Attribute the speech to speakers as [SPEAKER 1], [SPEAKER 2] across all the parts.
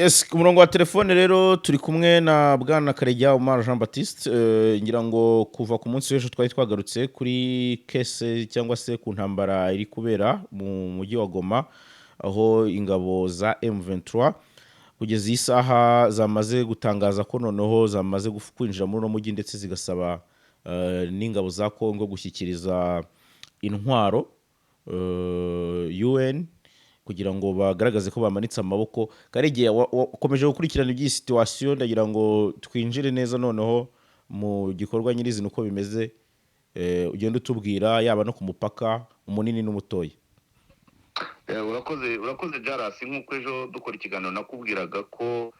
[SPEAKER 1] Yes, ku murongo wa telefone rero turi kumwe na bwana Karegeya Omar Jean Baptiste. Ngira ngo kuva ku munsi w'ejo twari twagarutse kuri kese cyangwa se ku ntambara iri kubera mu mujyi wa Goma, aho ingabo za M23 kugeza iyi saha zamaze gutangaza ko noneho zamaze kwinjira muri uno mujyi ndetse zigasaba n'ingabo za Kongo gushyikiriza intwaro UN kugira ngo bagaragaze ko bamanitse amaboko. Karegeya wakomeje gukurikirana iby'iyi situation, ndagira ngo twinjire neza noneho mu gikorwa nyirizina uko bimeze, ugenda utubwira yaba no ku mupaka umunini n'umutoya.
[SPEAKER 2] urakoze Jarasi, nk'uko ejo dukora ikiganiro nakubwiraga ko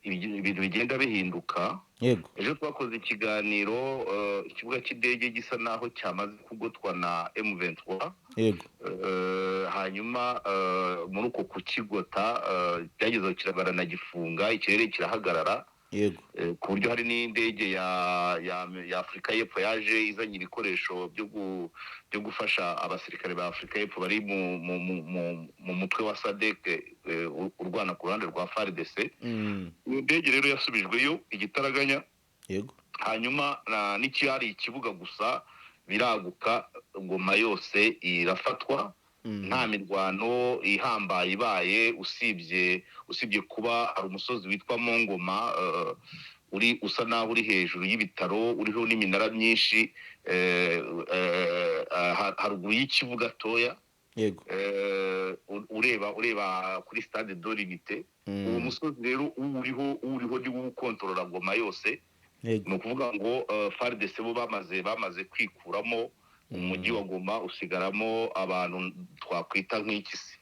[SPEAKER 2] ibintu bigenda bihinduka.
[SPEAKER 1] Yego.
[SPEAKER 2] Ejo twakoze ikiganiro, ikibuga cy'indege gisa naho cyamaze kugotwa na M23.
[SPEAKER 1] Yego.
[SPEAKER 2] Hanyuma muri uko kukigota byagezeho baranagifunga, ikirere kirahagarara.
[SPEAKER 1] Yego.
[SPEAKER 2] Ku buryo hari n'indege ya Afurika y'Epfo yaje izanye ibikoresho byo gufasha abasirikare ba Afurika y'Epfo bari mu mutwe wa SADC urwana ku ruhande rwa FARDC. Indege rero yasubijweyo igitaraganya.
[SPEAKER 1] Yego.
[SPEAKER 2] Hanyuma n'icyari ikibuga gusa biraguka, Goma yose irafatwa. Nta mirwano ihambaye ibaye, usibye kuba ari umusozi witwa Mongoma usa naho uri hejuru y'ibitaro, uriho n'iminara myinshi haruguru y'ikibuga toya.
[SPEAKER 1] Yego.
[SPEAKER 2] ureba kuri stade d'Unité. Uwo musozi rero uriho ni ukontorora Goma yose. Ni ukuvuga ngo FARDC bo bamaze kwikuramo umujyi wa Goma, usigaramo abantu twakwita nk'ikisi,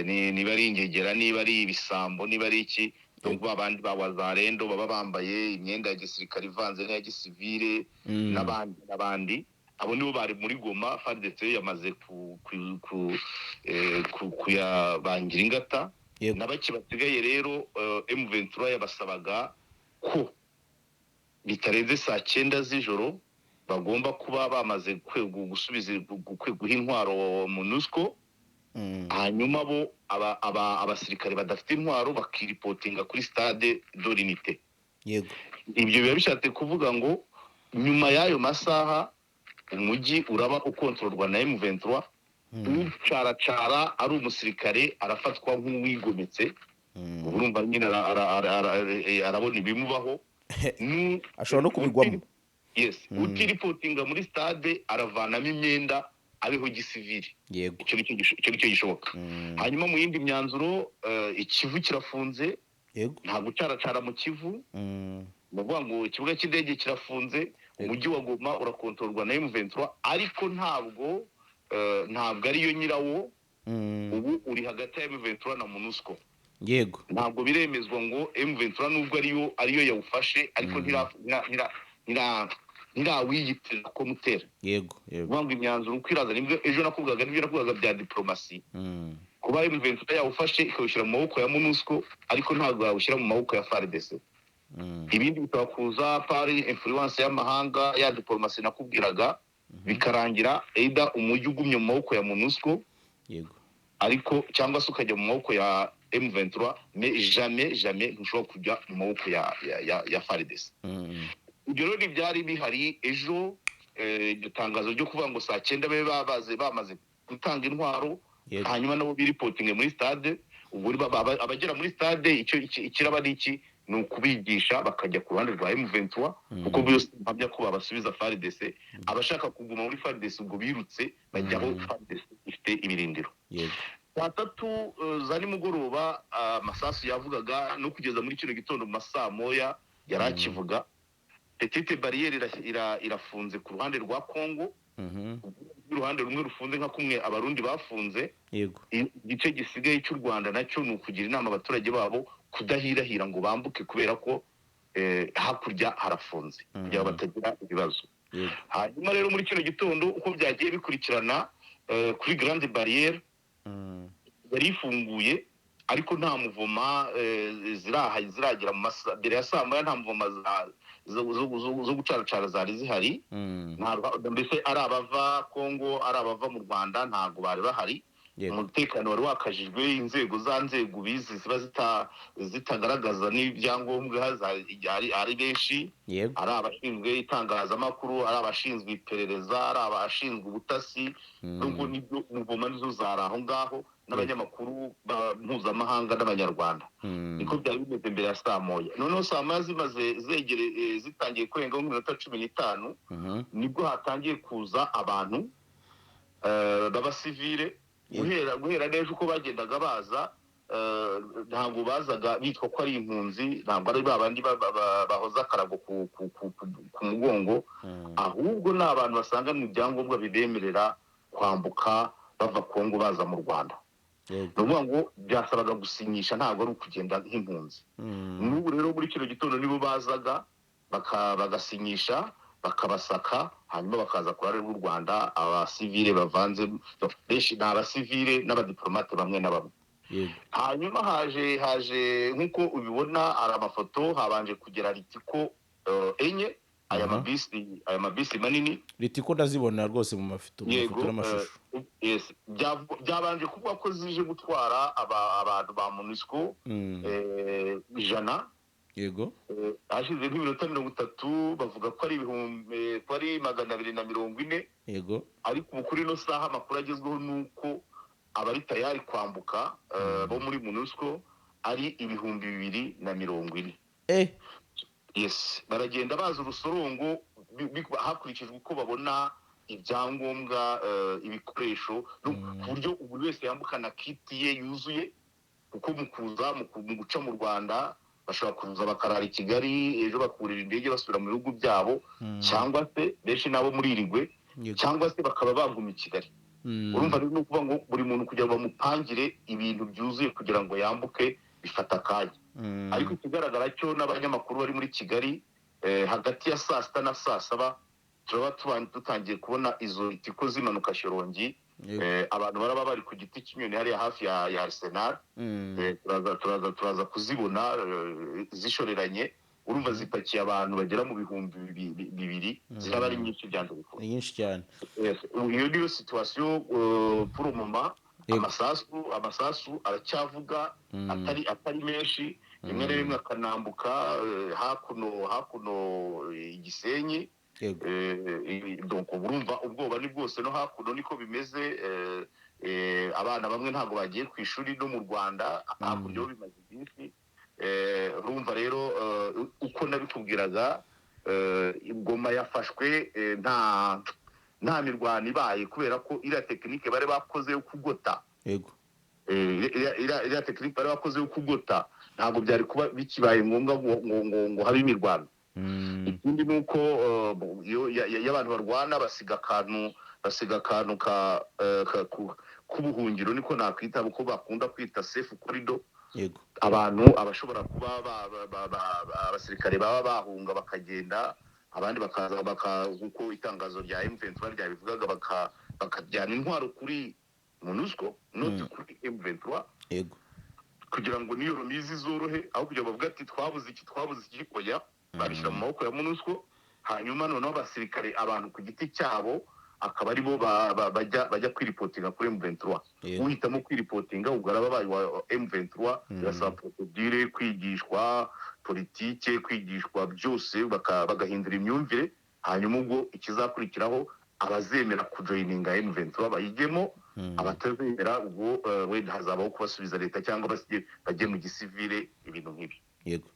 [SPEAKER 2] niba ari ingegera, niba ari ibisambo, niba ari iki. Donc abandi bawazarendo baba bambaye imyenda ya gisirikare ivanze n'iya gisivile n'abandi abo nibo bari muri Goma. FARDC yamaze kuyabangira ingata. N'abaki basigaye rero M23 yabasabaga ko bitarenze saa 9 z'ijoro bagomba kuba bamaze guha intwaro MONUSCO. Hanyuma bo abasirikare badafite intwaro bakiripotinga kuri stade d'Unité.
[SPEAKER 1] Yego.
[SPEAKER 2] Ibyo biba bishatse kuvuga ngo nyuma y'ayo masaha umujyi uraba ukontororwa na M23. Ucaracara ari umusirikare arafatwa nk'uwigometse. Urumva nyine arabona ibimubaho.
[SPEAKER 1] Ashobora no kubigwamo.
[SPEAKER 2] Yes. Utiripotinga muri stade aravanamo imyenda abeho gisivili.
[SPEAKER 1] Yego.
[SPEAKER 2] Icyo nicyo gishoboka. Hanyuma mu yindi myanzuro, ikivu kirafunze.
[SPEAKER 1] Yego.
[SPEAKER 2] Nta gucaracara mu kivu. Bavuga ngo ikibuga cy'indege kirafunze. Umujyi wa Goma urakontororwa na M23, ariko ntabwo ariyo nyirawo. Ubu uri hagati ya M23 na MONUSCO.
[SPEAKER 1] Yego.
[SPEAKER 2] Ntabwo biremezwa ngo M23 nubwo ariyo yawufashe, ariko ntirawiyitira ko mutera.
[SPEAKER 1] Yego.
[SPEAKER 2] Ngo imyanzuro ukwiraza nibwo ejo nakubwaga bya diplomasi. Kuba M23 yawufashe ikawushyira mu maboko ya MONUSCO, ariko ntabwo yawushyira mu maboko ya FARDC. Ibindi bikaba kuza pari influence y'amahanga ya diplomasi nakubwiraga, bikarangira either umujyi ugumye mu maboko ya MONUSCO.
[SPEAKER 1] Yego.
[SPEAKER 2] Ariko cyangwa se ukajya mu maboko ya M23, mais jamais ntushobora kujya mu maboko ya FARDC. Ibyo rero byari bihari ejo. Iryo tangazo ryo kuvuga ngo saa 9 babe bamaze gutanga intwaro. Hanyuma nabo biripotinge muri stade. Ubwo abagera muri stade ikiraba n'iki ni ukubigisha bakajya ku ruhande rwa M23, kuko byose mpamya ko babasubiza FARDC. Abashaka kuguma muri FARDC ubwo birutse bajyaho FARDC ifite ibirindiro. Saa 3 za nimugoroba amasasu yavugaga no kugeza muri kino gitondo mu masaa moya yarakivuga. Petite barriere irafunze ku ruhande rwa Kongo. Uruhande rumwe rufunze nka kumwe abarundi bafunze.
[SPEAKER 1] Yego.
[SPEAKER 2] Igice gisigaye cy'u Rwanda nacyo ni ukugira inama abaturage babo kudahirahira ngo bambuke, kubera ko hakurya harafunze kugira batagira ibibazo. Hanyuma rero muri kino gitondo uko byagiye bikurikirana, kuri Grande Barriere yari ifunguye, ariko nta muvoma ziragira mu mbere ya saa moya. Nta muvoma zo gucaracara zari zihari. Mbese ari abava Kongo ari abava mu Rwanda ntago bari bahari.
[SPEAKER 1] Yego.
[SPEAKER 2] umutekano wari wakajijwe, inzego za nzego bizi ziba zitagaragaza n'ibyangombwa ari benshi,
[SPEAKER 1] Yego.
[SPEAKER 2] ari abashinzwe itangazamakuru, ari abashinzwe iperereza, ari abashinzwe ubutasi, nubwo nibyo muvoma nizo zari aho ngaho, n'abanyamakuru mpuzamahanga n'abanyarwanda. Niko byari bimeze mbere ya saa moya. Noneho saa moya zimaze zitangiye kurengaho nk'iminota 15, nibwo hatangiye kuza abantu b'abasivile. Guhera n'ejo uko bagendaga baza, ntabwo bazaga bitwa ko ari impunzi, ntabwo ari babandi bahoza akarago ku mugongo, ahubwo ni abantu basanganywe ibyangombwa bibemerera kwambuka bava Kongo baza mu Rwanda. Ni ukuvuga ngo byasabaga gusinyisha, ntabwo ari ukugenda nk'impunzi. N'ubu rero muri kino gitondo nibo bazaga bagasinyisha, bakabasaka, hanyuma bakaza ku ruhare rw'u Rwanda. Abasivile bavanze benshi ni abasivile n'abadiplomate bamwe na bamwe. Hanyuma haje nk'uko ubibona, ari amafoto, habanje kugera Ritiko enye, aya mabisi manini.
[SPEAKER 1] Ritiko ndazibona rwose mu mafoto n'amashusho.
[SPEAKER 2] Byabanje kuvuga ko zije gutwara abantu ba MONUSCO 100.
[SPEAKER 1] Yego.
[SPEAKER 2] Hashize nk'iminota 30 bavuga ko ari 240.
[SPEAKER 1] Yego.
[SPEAKER 2] Ariko kuri ino saha amakuru agezweho nuko abari tayari kwambuka bo muri MONUSCO ari 240. Yes, baragenda baza urusorongo hakurikijwe uko babona ibyangombwa, ibikoresho, ku buryo buri wese yambukana kiti ye yuzuye, kuko mu guca mu Rwanda bashobora kuza bakarara i Kigali, ejo bakurira indege basubira mu bihugu byabo, cyangwa se benshi nabo muri Irigwe, cyangwa se bakaba baguma i Kigali. Urumva rero nukuvuga ngo buri muntu kugira ngo bamupangire ibintu byuzuye kugira ngo yambuke bifata akanya. Ariko ikigaragara cyo n'abanyamakuru bari muri Kigali, hagati ya saa 6 na saa 7 turaba dutangiye kubona izo Ritiko zimanuka Shyorongi. Abantu baraba bari ku giti cy'inyoni hariya hafi ya Arsenal. Turaza kuzibona zishoreranye. Urumva zipakiye abantu bagera mu bihumbi 200, ziraba ari nyinshi byanze bikuru.
[SPEAKER 1] Ni nyinshi cyane.
[SPEAKER 2] Iyo niyo situation pour le moment. Amasasu aracyavuga, atari menshi, rimwe na rimwe akanambuka hakuno Igisenyi. Donc urumva ubwoba ni bwose no hakuno niko bimeze. Abana bamwe ntabwo bagiye ku ishuri no mu Rwanda, hakurya bimaze byinshi. Urumva rero uko nabikubwiraga, Goma yafashwe nta mirwano ibaye, kubera ko iriya tekinike bari bakoze yo kugota.
[SPEAKER 1] Yego.
[SPEAKER 2] Iriya tekinike bari bakoze yo kugota ntabwo byari kuba bikibaye ngombwa ngo habe imirwano. Ikindi ni uko iyo abantu barwana basiga akantu k'ubuhungiro, niko nakwita, uko bakunda kwita safe corridor.
[SPEAKER 1] Yego.
[SPEAKER 2] Abantu abashobora kuba abasirikare baba bahunga bakagenda, abandi bakaza uko itangazo rya M23 ryabivugaga bakajyana intwaro kuri MONUSCO, not kuri M23.
[SPEAKER 1] Yego.
[SPEAKER 2] Kugira ngo niyo rumizi zorohe, aho kugira bavuga ati twabuze iki oya, babishyira mu maboko ya MONUSCO. Hanyuma noneho abasirikare, abantu ku giti cyabo, akaba aribo bajya kwiripotinga kuri M23. Uhitamo kwiripotinga ubwo arababaye wa M23, birasaba procedure, kwigishwa politike, kwigishwa byose, bagahindura imyumvire. Hanyuma ubwo ikizakurikiraho abazemera kujoininga M23 bayigemo, abatazemera ubwo wenda hazabaho kubasubiza leta cyangwa bajye mu gisivile, ibintu nk'ibi.
[SPEAKER 1] Yego.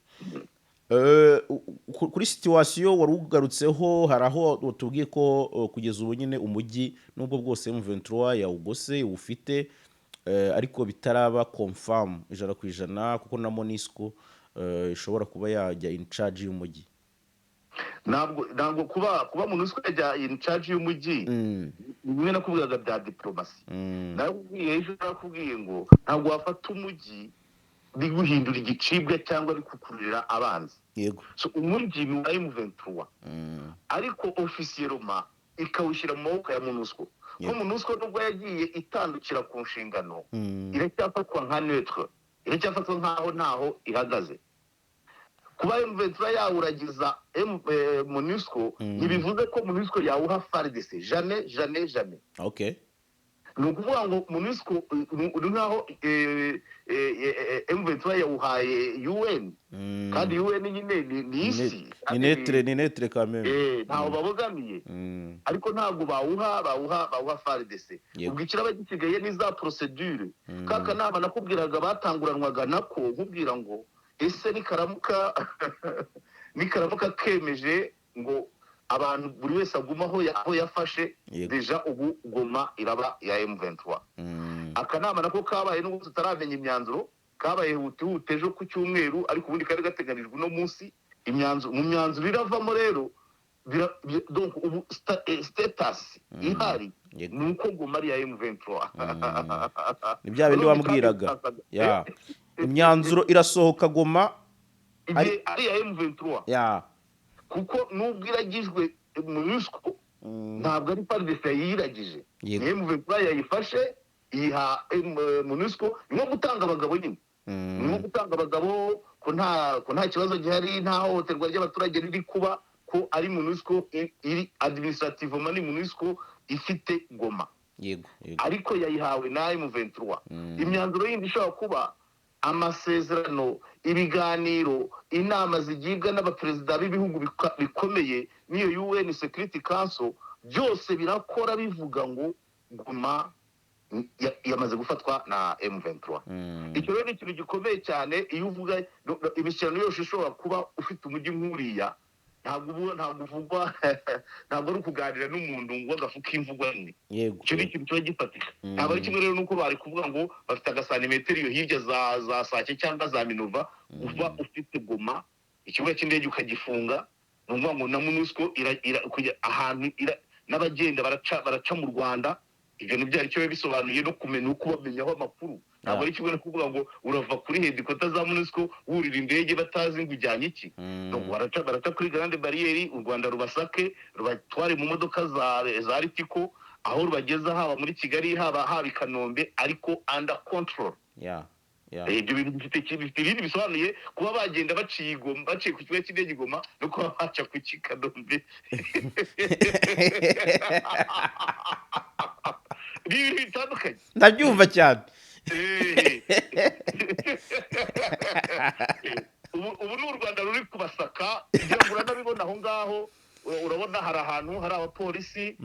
[SPEAKER 1] Kuri situation wari ugarutseho, hari aho tubwiye ko kugeza ubu nyine umujyi nubwo bwose M23 yawugose ufite, ariko bitaraba confirm 100% kuko na MONUSCO ishobora kuba yajya in charge y'umujyi.
[SPEAKER 2] Ntabwo kuba MONUSCO yajya in charge y'umujyi, bimwe nakubwiraga bya diplomasi. Nakubwiye ejo, nakubwiye ngo ntabwo wafata umujyi biguhindura igicibwa cyangwa bikukurira abanzi.
[SPEAKER 1] Yego.
[SPEAKER 2] So umujyi ni wa M23, ariko officiellement ikawushyira mu maboko ya MONUSCO. Ko MONUSCO nubwo yagiye itandukira ku nshingano, iracyafatwa nka neutre, iracyafatwa nkaho ihagaze. Kuba M23 yawuragiza MONUSCO ntibivuze ko MONUSCO yawuha FARDC. Jamais.
[SPEAKER 1] Okay.
[SPEAKER 2] ni ukuvuga ngo MONUSCO uri nkaho M23 yawuhaye UN kandi UN nyine ni isi
[SPEAKER 1] ni netre quand même
[SPEAKER 2] ntaho babogamiye ariko ntabwo bawuha FARDC ubwo ikiraba gisigaye ni za procedure kaka nama nakubwiraga batanguranwaga nako nkubwira ngo ese nikaramuka kemeje ngo abantu buri wese agumaho aho yafashe deja ubu Goma iraba ya M23 akanama nako kabaye n'ubwo tutaramenya imyanzuro kabaye hutihute ejo ku cyumweru ariko ubundi kari gateganijwe no munsi mu myanzuro iravamo rero donc ubu status ihari nuko Goma ari ya M23
[SPEAKER 1] ni bya bindi wambwiraga ya imyanzuro irasohoka Goma
[SPEAKER 2] ari ya M23
[SPEAKER 1] ya
[SPEAKER 2] kuko nubwo iragijwe MONUSCO ntabwo ari FARDC yiragije ni M23 yayifashe iha MONUSCO nko gutanga abagabo nyine nko gutanga abagabo ko nta kibazo gihari nta hohoterwa ry'abaturage riri kuba ko ari MONUSCO iri administrativement ni MONUSCO ifite Goma
[SPEAKER 1] yego
[SPEAKER 2] ariko yayihawe na M23 imyanzuro yindi ishobora kuba amasezerano ibiganiro inama zigibwa n'abaperezida b'ibihugu bikomeye niyo UN Security Council byose birakora bivuga ngo Goma yamaze gufatwa na M23 icyo rero ni ikintu gikomeye cyane iyo uvuga imishyano yose ishobora kuba ufite umujyi nk'uriya ntabwo uvugwa ntabwo ari ukuganira n'umuntu ngo agafuka imvugwa ni icyo ni ikintu kiba gifatika ntabwo ari kimwe rero nuko bari kuvuga ngo bafite agasantimetero iyo hirya za Sake cyangwa za Minova uva ufite Goma ikibuga cy'indege ukagifunga ni ukuvuga ngo na MONUSCO kujya ahantu n'abagenda baraca mu Rwanda ibyo nibyo ari cyo bisobanuye no kumenya uko bamenyaho amakuru ntabwo ari kimwe no kuvuga ngo urava kuri headquarters za MONUSCO wurira indege batazi ngo ujyanye iki no baraca kuri grande barriere u Rwanda rubasake rubatware mu modoka za Ritiko aho rubageza haba muri Kigali haba i Kanombe ariko under control ibyo bintu bifite ibindi bisobanuye kuba bagenda baciye ku kibuga cy'indege Goma no kuba baca ku Kanombe ibintu bitandukanye
[SPEAKER 1] ndabyumva cyane
[SPEAKER 2] ubu ni u Rwanda ruri kubasaka ibyo uranabibona aho ngaho urabona hari ahantu hari abapolisi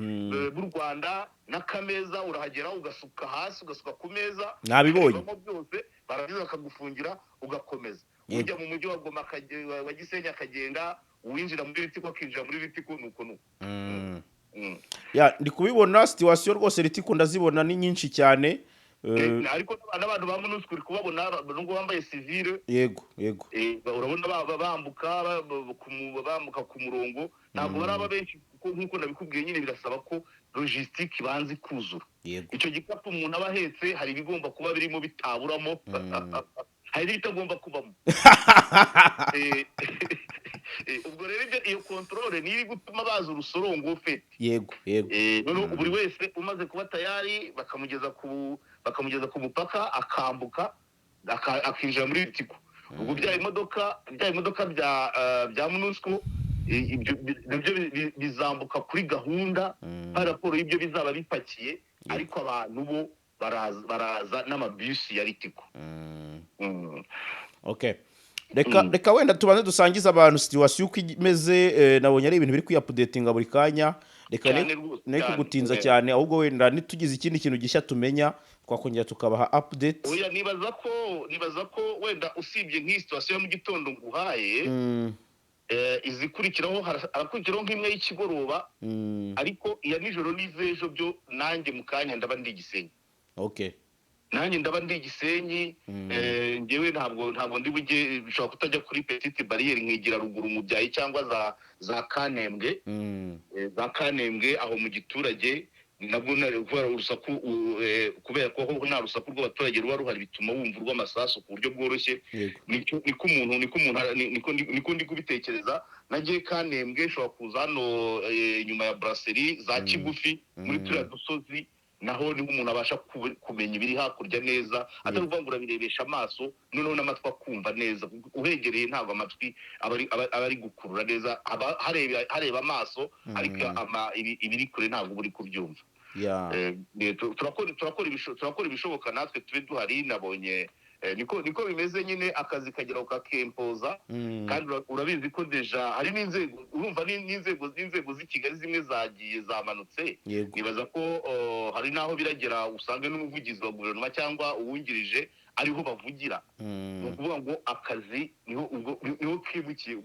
[SPEAKER 2] b'u Rwanda n'akameza urahagera ugasuka hasi ugasuka ku meza
[SPEAKER 1] nabibonye
[SPEAKER 2] byose baragize bakagufungira ugakomeza ujya mu mujyi wa Goma wa Gisenyi akagenda uwinjira muri Ritiko akinjira muri Ritiko nuko
[SPEAKER 1] ndi kubibona situation rwose Ritiko ndazibona ni nyinshi cyane
[SPEAKER 2] ariko n'abantu ba MONUSCO uri kubabona nubwo bambaye civile
[SPEAKER 1] yego
[SPEAKER 2] urabona bambuka ku murongo ntabwo baraba benshi kuko nkuko nabikubwiye nyine birasaba ko logistique ibanze kuzura icyo gikapu umuntu aba ahetse hari ibigomba kuba birimo bitaburamo hari n'ibitagomba kubamo ubwo rero iyo controle niri gutuma baza urusorongo fete
[SPEAKER 1] yego
[SPEAKER 2] buri wese umaze kuba tayari bakamugeza ku mupaka akambuka akinjira muri Ritiko ubwo bya imodoka bya MONUSCO nabyo bizambuka kuri gahunda hari raporo y'ibyo bizaba bipakiye ariko abantu bo baraza n'amabisi ya Ritiko
[SPEAKER 1] okay reka wenda tubanze dusangiza abantu situation uko imeze nabonye ari ibintu biri kwiupdatinga buri kanya reka ne kugutinza cyane ahubwo wenda nitugize ikindi kintu gishya tumenya twakongera tukabaha update
[SPEAKER 2] oya nibaza ko wenda usibye nk'iyi situation mu gitondo nguhaye izikurikiraho harakurikiraho nk'imwe y'ikigoroba ariko iya nijoro n'izejo byo nanjye mu kanya ndaba ndi Gisenyi nanjye ndaba ndi Gisenyi ngewe ntabwo ndi bujye bishobora kutajya kuri petite barriere nkigira ruguru mu byayi cyangwa za Kanembwe aho mu giturage nabwo kubera urusaku kubera ko nta rusaku rw'abaturage ruba ruhari bituma wumva urw'amasasu ku buryo bworoshye niko ndi kubitekereza nagiye Kanembwe nshobora kuza hano nyuma ya brasserie za Kigufi muri turiya dusozi naho niho umuntu abasha kumenya ibiri hakurya neza ataruvuga ngo urabirebesha amaso noneho n'amatwi akumva neza uhegereye ntabwo amatwi abari gukurura neza hareba amaso ariko ibiri kure ntabwo buri kubyumva
[SPEAKER 1] ya
[SPEAKER 2] turakora ibishoboka natwe tube duhari. Nabonye niko bimeze nyine, akazi kageraho kakempoza. Kandi urabizi ko deja hari n'inzego, urumva n'inzego z'i Kigali zimwe zagiye zamanutse. Nibaza ko hari n'aho biragera usanga n'umuvugizi wa guverinoma cyangwa uwungirije ariho bavugira. Ni ukuvuga ngo akazi niho kibukiye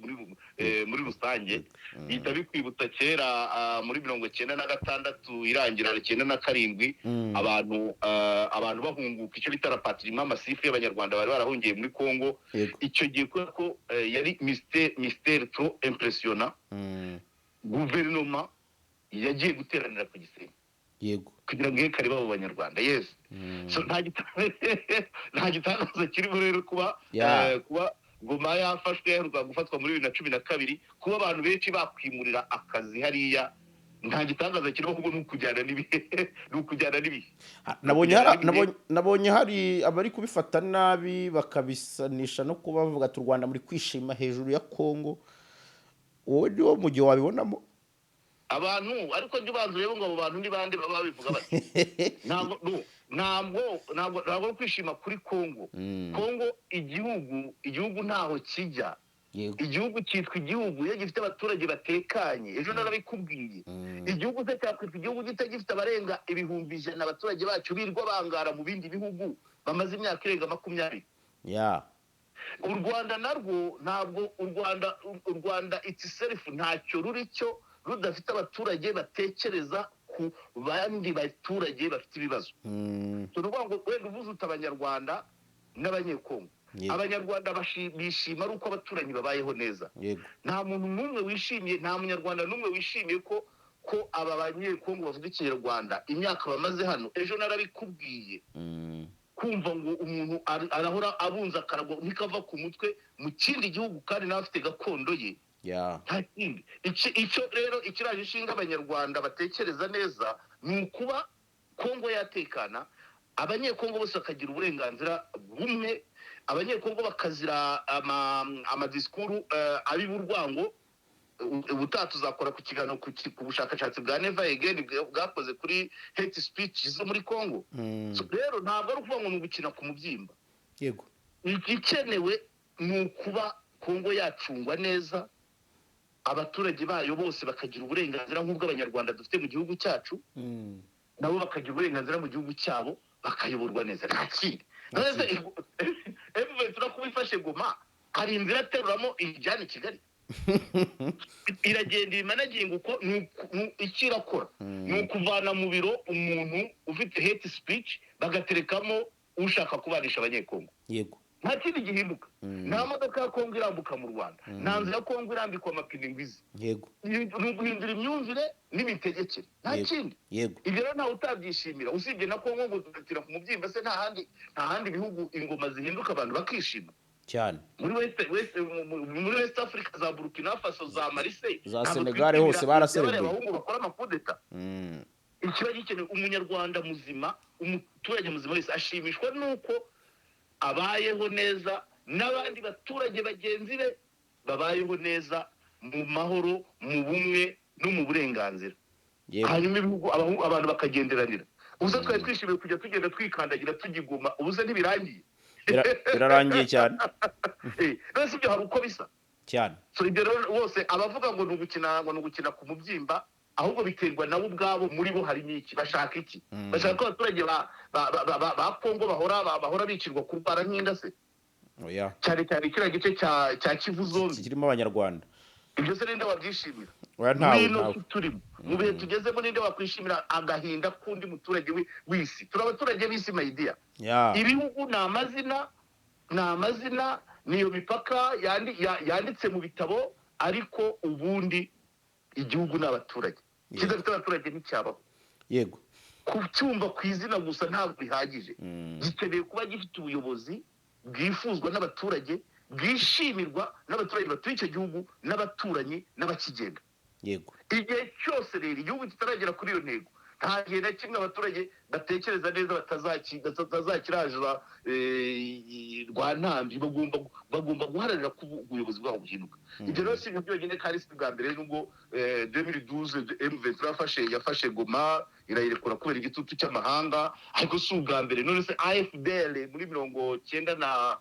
[SPEAKER 2] muri rusange. Bihita bikwibutsa kera muri 1996 irangira 97 abantu bahunguka icyo bita rapatriement massif y'abanyarwanda bari barahungiye muri Congo. Icyo gihe ko yari mystère trop impressionnant. Guverinoma yagiye guteranira ku Gisenyi kugira ngo kare babo banyarwanda. So nta gitangaza kirimo rero kuba Goma yafashwe yaheruka gufatwa muri 2012, kuba abantu benshi bakwimurira akazi hariya nta gitangaza kirimo, kuko n'ukujyana n'ibihe.
[SPEAKER 1] Nabonye hari abari kubifata nabi bakabisanisha no kuba bavuga ati u Rwanda muri kwishima hejuru ya Kongo. Wowe niwo mu gihe wabibonamo
[SPEAKER 2] abantu, ariko njye ubanza urebe ngo abo bantu ni bande baba bivuga bati ntabwo kwishima kuri Kongo. Kongo igihugu ntaho kijya. Igihugu cyitwa igihugu iyo gifite abaturage batekanye. Ejo narabikubwiye, igihugu se cyakwitwa igihugu gifite abarenga 100,000 abaturage bacyo birwa bangara mu bindi bihugu bamaze imyaka irenga 20. U Rwanda narwo ntabwo u Rwanda itself ntacyo ruri cyo rudafite abaturage batekereza ku bandi baturage bafite ibibazo. Tuvuga ngo wenda uvuze Abanyarwanda n'Abanyekongo. Abanyarwanda bishima ari uko abaturanyi babayeho neza. Nta muntu n'umwe wishimiye, nta munyarwanda n'umwe wishimiye ko aba Banyekongo bavuga Ikinyarwanda imyaka bamaze hano. Ejo narabikubwiye, kumva ngo umuntu arahora abunza akarago nikava ku mutwe mu kindi gihugu kandi nawe afite gakondo ye. Icyo rero ikiraje ishinga Abanyarwanda batekereza neza ni ukuba Kongo yatekana, Abanyekongo bose bakagira uburenganzira bumwe, Abanyekongo bakazira amadisikuru ab'urwango. Ubutaha tuzakora ku kiganiro ku bushakashatsi bwa Never Again bwakoze kuri hate speech zo muri Kongo. Rero ntabwo ari ukuvuga ngo ni ugukina ku mubyimba. Igikenewe ni ukuba Kongo yacungwa neza, abaturage bayo bose bakagira uburenganzira nk'ubw'Abanyarwanda dufite mu gihugu cyacu, nabo bakagira uburenganzira mu gihugu cyabo, bakayoborwa neza. Nta kindi. M23 kubifashe Goma, hari inzira ateruramo ijyana i Kigali. Iragenda imanaginga uko ikirakora ni ukuvana mu biro umuntu ufite hate speech bagaterekamo ushaka kubanisha Abanyekongo. Nta kindi gihinduka. Nta modoka ya Kongo irambuka mu Rwanda, nta nzira ya Kongo irambikwa amapine ngwizi. Ni uguhindura imyumvire n'imitegekere, nta kindi. Ibyo rero ntawe utabyishimira, usibye na Kongo ngo tugatira ku mubyimba. Se nta handi bihugu ingoma zihinduka abantu bakishima cyane. Muri West Africa za Burkina Faso, za Mali,
[SPEAKER 1] za Senegal hose baraserebye
[SPEAKER 2] abahungu bakora amakudeta. Ikiba gikenewe umunyarwanda muzima, umuturage muzima wese ashimishwa nuko abayeho neza n'abandi baturage bagenzi be babayeho neza mu mahoro, mu bumwe no mu burenganzira. Hanyuma abantu bakagenderanira. Ubuze twari twishimiye kujya tugenda twikandagira tugiguma, ubuze ntibirangiye.
[SPEAKER 1] Birarangiye cyane.
[SPEAKER 2] Rero ibyo hari uko bisa
[SPEAKER 1] cyane.
[SPEAKER 2] So ibyo rero bose abavuga ngo ni ugukina ku mubyimba, ahubwo biterwa nabo ubwabo. Muri bo harimo iki? Bashaka iki? Bashaka ko abaturage ba Kongo bahora bicirwa kurwara nk'inda se? Cyane cyane kiriya gice cya Kivu zombi
[SPEAKER 1] kirimo Abanyarwanda.
[SPEAKER 2] Ibyo se ninde wabyishimira?
[SPEAKER 1] Ntawe
[SPEAKER 2] turimo mu bihe tugezemo, ninde wakwishimira agahinda k'undi muturage w'isi? Turi abaturage b'isi mayidiya. Ibihugu ni amazina, niyo mipaka yanditse mu bitabo, ariko ubundi igihugu ni abaturage. Kidafite abaturage nticyabaho. Kucyumva ku izina gusa ntabwo bihagije. Gikeneye kuba gifite ubuyobozi bwifuzwa n'abaturage, bwishimirwa n'abaturage batuye icyo gihugu, n'abaturanyi n'abakigenda. Igihe cyose rero igihugu kitaragera kuri iyo ntego, nta gihe na kimwe abaturage batekereza neza batazakirajura rwa ntambi. Bagomba guharanira ko ubuyobozi bwabo buhinduka. Ibyo rero si ibyo byonyine, kandi si bwa mbere. Nubwo 2012 M23 yafashe Goma, irayirekura kubera igitutu cy'amahanga, ariko si ubwa mbere. None se AFDL muri 97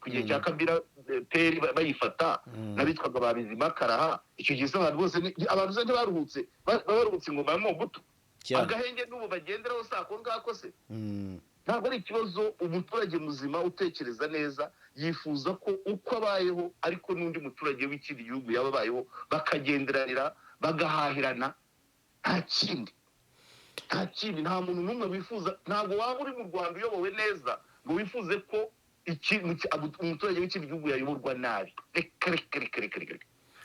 [SPEAKER 2] ku gihe cya Kabila peri bayifata n'abitwaga ba Bizima Karaha, icyo gihe abantu bose abantu ntibaruhutse baruhutse ingoma ya Mobutu, agahenge n'ubu bagenderaho sako ngako se. Ntabwo ari ikibazo. Umuturage muzima utekereza neza yifuza ko uko abayeho ariko n'undi muturage w'ikindi gihugu yababayeho bakagenderanira bagahahirana, nta kindi nta muntu n'umwe wifuza. Ntabwo waba uri mu Rwanda uyobowe neza ngo wifuze ko umuturage w'ikindi gihugu yayoborwa nabi. Reka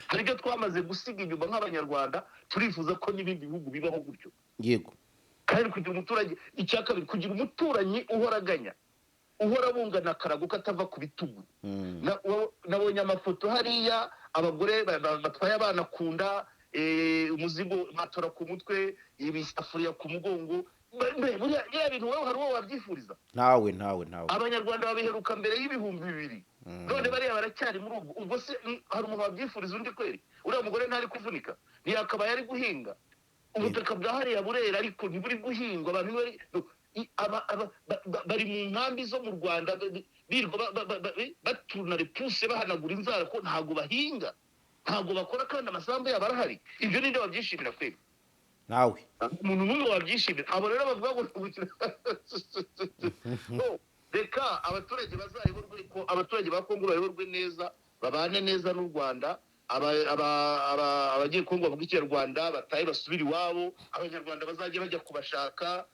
[SPEAKER 2] hari ibyo twamaze gusiga inyuma nk'abanyarwanda, turifuza ko n'ibindi bihugu bibaho gutyo.
[SPEAKER 1] Yego.
[SPEAKER 2] Kandi kugira umuturage, icya kabiri, kugira umuturanyi uhoraganya, uhora bungana akarago katava ku bitugu. Nabonye amafoto hariya, abagore batwaye abana ku nda, umuzigo matora ku mutwe, ibisafuriya ku mugongo. Buriya bintu wowe hari uwo wabyifuriza?
[SPEAKER 1] Ntawe.
[SPEAKER 2] Abanyarwanda babiheruka mbere y'ibihumbi 2000, none bariya baracyari muri ubwo se hari umuntu wabyifuriza undi kweri? Uriya mugore ntari kuvunika, ntiyakaba yari guhinga ubutaka bwa hariya Burera, ariko ntiburi guhingwa. Abantu bari mu nkambi zo mu Rwanda birirwa baturuna repuse bahanagura inzara ko ntabwo bahinga, ntabwo bakora, kandi amasambu yabo arahari. Ibyo ninde wabyishimira kweri?
[SPEAKER 1] Nawe
[SPEAKER 2] umuntu n'umwe wabyishimira. Abo rero bavuga ngo reka abaturage bazayoborwe, ko abaturage ba Kongo bayoborwe neza, babane neza n'u Rwanda. Abagiye Kongo bavuga Ikinyarwanda batahe basubira iwabo, abanyarwanda bazajya bajya kubashaka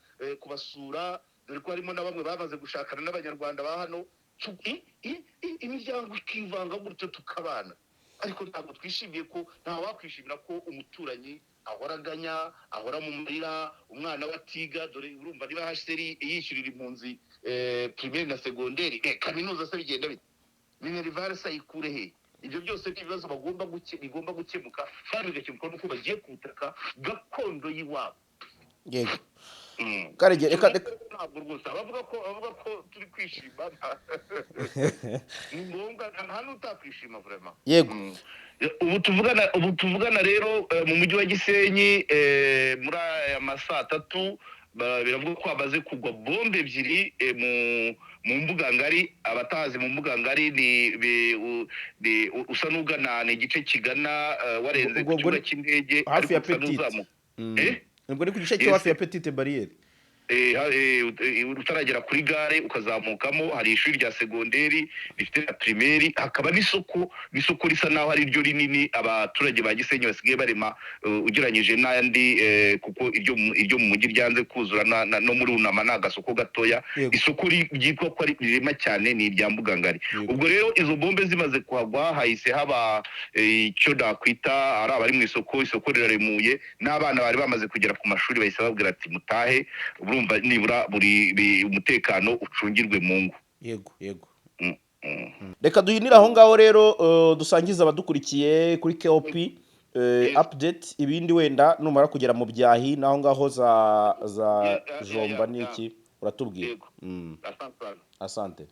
[SPEAKER 2] kubasura, dore ko harimo na bamwe bamaze gushakana n'abanyarwanda ba hano, imiryango ikivanga gutyo tukabana. Ariko ntabwo twishimiye ko, nta wakwishimira ko umuturanyi ahoraganya, ahora mu marira, umwana watiga. Dore urumva niba HCR yishyurira impunzi primaire na secondaire, kaminuza se bigenda bite? Minerval se ayikure he? Ibyo byose ni ibibazo bigomba gukemuka, kandi bigakemuka nuko bagiye kubutaka gakondo y'iwabo.
[SPEAKER 1] Yego. Karege reka
[SPEAKER 2] ntabwo rwose bavuga ko turi kwishima. Ni ngombwa nta n'utakwishima vraiment.
[SPEAKER 1] Yego.
[SPEAKER 2] Ubu tuvugana rero mu mujyi wa Gisenyi muri aya masaa 3 biravuga ko hamaze kugwa bombe ebyiri mu mbuga ngari. Abatazi mu mbuga ngari ni usa n'ugana, ni igice kigana warenze ku kibuga cy'indege
[SPEAKER 1] hafi ya Petite. Nubwo ni ku gice cyo hafi ya Petite Barriere.
[SPEAKER 2] Utaragera kuri gare ukazamukamo hari ishuri rya segonderi rifite na primaire, hakaba n'isoko risa naho ari ryo rinini abaturage ba Gisenyi basigaye barema ugeranyije n'andi, kuko iryo mu mujyi ryanze kuzura no muri Unama n'agasoko gatoya. Isoko ryitwa ko ari rirema cyane ni irya mbuga ngari. Ubwo rero izo bombe zimaze kuhagwa, hahise haba icyo nakwita ari abari mu isoko riraremuye, n'abana bari bamaze kugera ku mashuri bahise babwira ati mutahe, urumva nibura buri umutekano ucungirwe mu ngo.
[SPEAKER 1] Yego. Reka duhinira aho ngaho rero, dusangiza abadukurikiye kuri KOP update. Ibindi wenda numara kugera mu byahi naho ngaho za Jomba n'iki uratubwira.
[SPEAKER 2] Asante.
[SPEAKER 1] Asante.